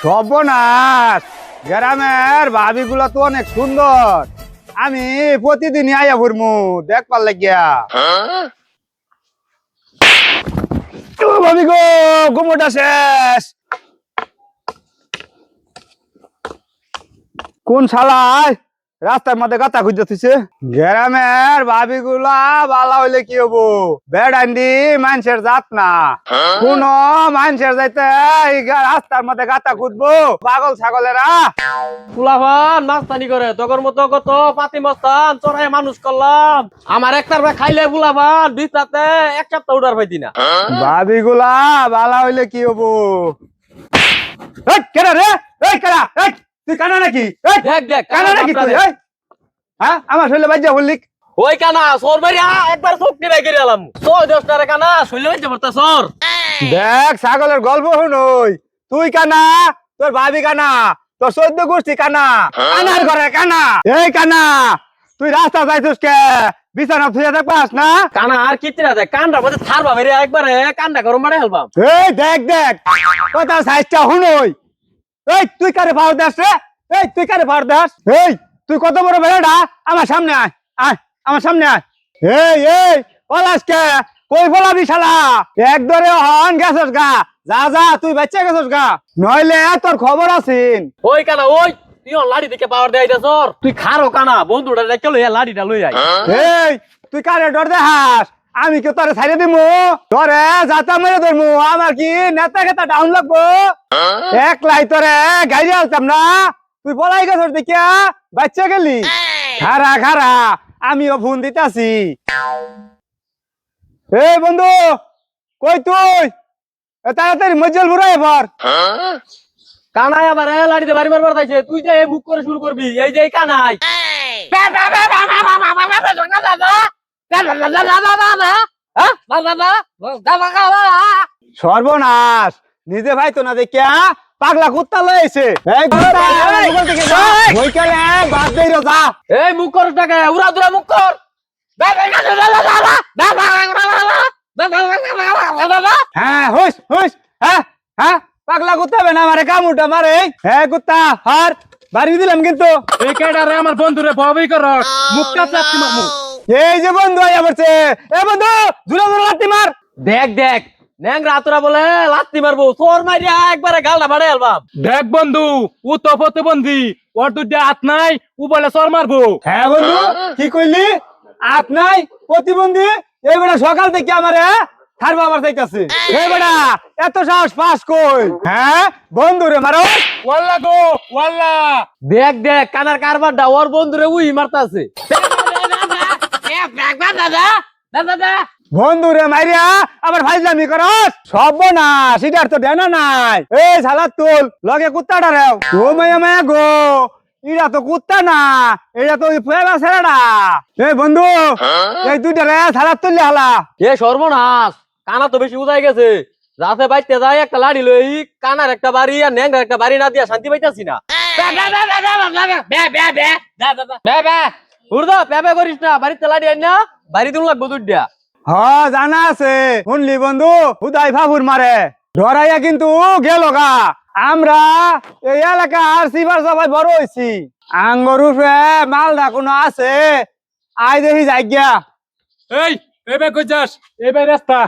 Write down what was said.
সর্বনাশ, গ্রামের ভাবিগুলা তো অনেক সুন্দর। আমি প্রতিদিনই আইয়া ঘুরমু দেখবার লাগিয়া। ভাবি গো, ঘুমোটা শেষ। কোন শালায় রাস্তার মধ্যে গাতা খুঁজে থুইছে? গ্রামের ভাবিগুলা বালা হইলে কি হবো? বেড়ান্ডি মানুষের জাত না। কোন মানুষের যাইতে রাস্তার মধ্যে গাতা খুঁজবো? পাগল ছাগলেরা। ফুলাফান মাস্তানি করে তোর মতো কত পাতি মস্তান চড়াই মানুষ করলাম। আমার একটার ভাই খাইলে ফুলাফান বিছাতে এক সপ্তাহ উঠার পাইতি না। ভাবিগুলা বালা হইলে কি হবো? এই কেডা রে? এই কেডা? এই তুই কানা নাকি? এই দেখ দেখ কানা নাকি তুই? এই হ্যাঁ, আমার শরীরে বাজ্যা বললি। ওই কানা সর মারিয়া একবার চোখ নিয়ে গিয়ে এলাম। 6-10 কানা শৈলে বাজে পড়তা সর। দেখ ছাগলের গল্প শুনই। তুই কানা, তোর ভাবি কানা, তোর 14 গোষ্ঠী কানা, কানার ঘরে কানা। এই কানা, তুই রাস্তা যাইছিস কে? বিছানা থুইয়া দেখবাস না? কানা আর কিচ্ছু না দেখ কানটা বলতে ছাড়বা বেরে একবারে কানটা গরম মারে হেলবাম। এই দেখ দেখ কথা সাইজটা শুনই। এই তুই কারে ভাড় দাস রে? এই তুই কারে ভাড় দাস? এই তুই কত বড় বেড়া? আমার সামনে আয়, আয় আমার সামনে আয়। এই এই পলাশ কে? কই পলাবি শালা? এক ধরে হন গেছস গা। যা যা তুই বাচ্চা গেছস গা, নইলে তোর খবর আছিন। ওই কানা ওই তুই লাড়ি দেখে পাওয়ার দেয় সর। তুই খারো কানা বন্ধুটা দেখে লইয়া লাড়িটা লই আই। এই তুই কারে ডর দেখাস? আমি কি তোরে ছাইরে দিমু? তোরে যাতা মেরে ধরমু। আমার কি নেতা কেতা ডাউন লাগবো? একলাই তোরে গাড়ি আলতাম না। তুই বলাই গেছস দেখিয়া বাচ্চা গেলি। খারা খারা আমিও ফোন দিতাছি। এই বন্ধু, কই তুই? তাড়াতাড়ি মজ্জল বুড়াই এবার। কানাই আবার লাড়িতে বাড়ি মারবার চাইছে। তুই যে বুক করে শুরু করবি এই যে কানাই। সর্বনাশ, নিজে ভাই তো না দেখিয়া পাগলা কুত্তা লইছে। এই কুত্তা ওইখানে বাদ দেই রে যা। এই মুখ কর টাকা উড়া দুরা মুখ কর। হ্যাঁ হইস হইস। হ্যাঁ হ্যাঁ, পাগলা কুত্তা হবে না মারে কামুটা মারে। হ্যাঁ কুত্তা হার বাড়ি দিলাম কিন্তু। এই কেডারে আমার বন্ধুরে ভবই কর মুখটা চাপতি মারমু। এই যে বন্ধু আইয়া পড়ছে। এ বন্ধু জুরা জুরা লাত্তি মার। দেখ দেখ ন্যাংরা তোরা বলে লাত্তি মারবো চোর মারিয়া একবারে গালটা বাড়ে আলবাম। দেখ বন্ধু ও তো প্রতিবন্ধী, ওর দুইটা হাত নাই, ও বলে সর মারবো। হ্যাঁ বন্ধু কি কইলি? আপ নাই প্রতিবন্ধী? এই বেটা সকাল থেকে আমারে ছাড়বা আমার চাইতাছে। এই বেটা এত সাহস পাস কই? হ্যাঁ বন্ধু রে মারো। ওয়াল্লা গো ওয়াল্লা। দেখ দেখ কানার কারবারটা ওর বন্ধুরে উই মারতাছে। বন্ধু রে মাইরিয়া আবার ফাইজলামি করস। সর্বনাশ, এটার তো ডেনা নাই। এই শালা তুল লগে কুত্তাটা রে। ও মায়া মায়া গো, এটা তো কুত্তা না, এটা তো ওই ফুয়ালা ছেলেটা। এই বন্ধু এই দুইটা রে শালা তুললে হালা। এ সর্বনাশ, কানা তো বেশি উদাই গেছে। রাতে বাইতে যায় একটা লাড়ি লই কানার একটা বাড়ি আর ন্যাংরার একটা বাড়ি না দিয়া শান্তি পাইতাছি না। উর্দা প্যাপে করিস না, বাড়িতে লাড়ি আই না বাড়ি দিন লাগবো দুইটা। হ জানা আছে, শুনলি বন্ধু উদয় ফাফুর মারে ধরাইয়া কিন্তু গেল গা। আমরা এই এলাকার সিবার সবাই বড় হয়েছি। আঙ্গরুফে মালদা কোনো আছে আই দেখি যাই গিয়া। এই এবার কই যাস? এবার রাস্তা